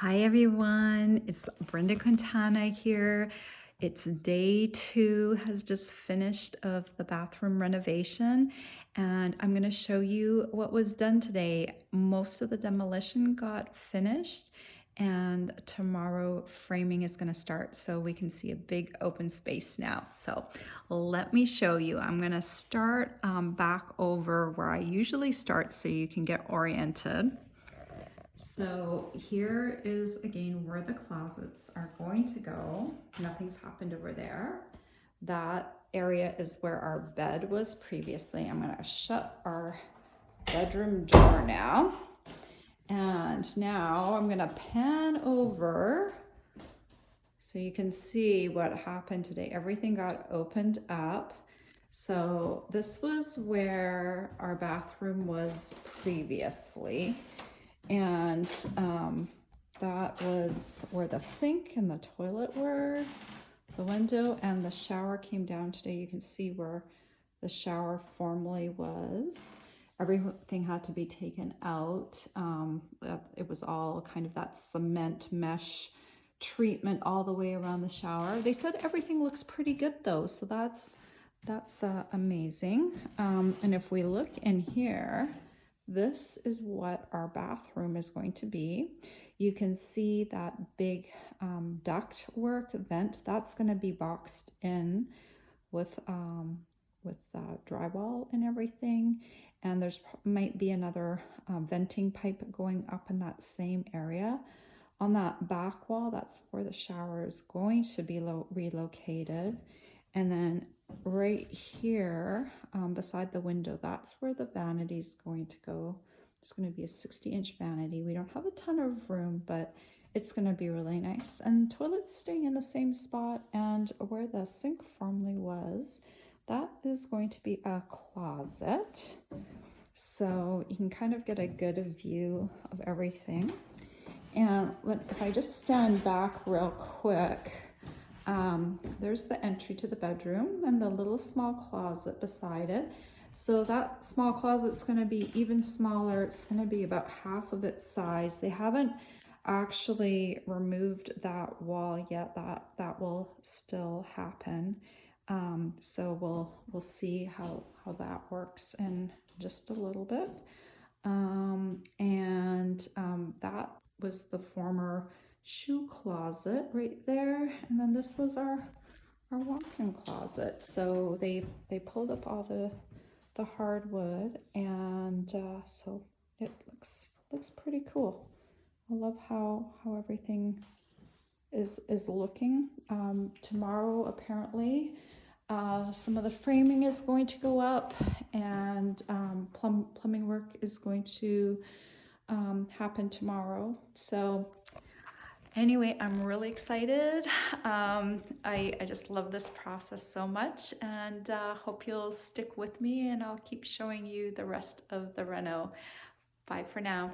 Hi everyone, it's Brenda Quintana here. It's day 2, has just finished of the bathroom renovation, and I'm going to show you what was done today. Most of the demolition got finished, and tomorrow framing is going to start so we can see a big open space now. So let me show you. I'm going to start back over where I usually start so you can get oriented. So here is again where the closets are going to go. Nothing's happened over there. That area is where our bed was previously. I'm going to shut our bedroom door now. And now I'm going to pan over so you can see what happened today. Everything got opened up. So this was where our bathroom was previously. And that was where the sink and the toilet were. The window and the shower came down today. You can see where the shower formerly was. Everything had to be taken out. It was all kind of that cement mesh treatment all the way around the shower. They said everything looks pretty good though, so that's amazing. And if we look in here, this is what our bathroom is going to be. You can see that big duct work vent. That's going to be boxed in with drywall and everything. And there's might be another venting pipe going up in that same area. On that back wall, that's where the shower is going to be relocated. And then right here beside the window, that's where the vanity is going to go. It's going to be a 60-inch vanity. We don't have a ton of room, but it's going to be really nice. And toilet's staying in the same spot, and where the sink formerly was, that is going to be a closet. So you can kind of get a good view of everything. And if I just stand back real quick, there's the entry to the bedroom and the little small closet beside it. So that small closet's going to be even smaller. It's going to be about half of its size. They haven't actually removed that wall yet. That will still happen. So we'll see how that works in just a little bit. That was the former shoe closet right there, and then this was our walk-in closet. So they pulled up all the hardwood, and so it looks pretty cool. I love how everything is looking. Tomorrow apparently some of the framing is going to go up, and plumbing work is going to happen tomorrow. So anyway, I'm really excited. I just love this process so much, and hope you'll stick with me, and I'll keep showing you the rest of the reno. Bye for now.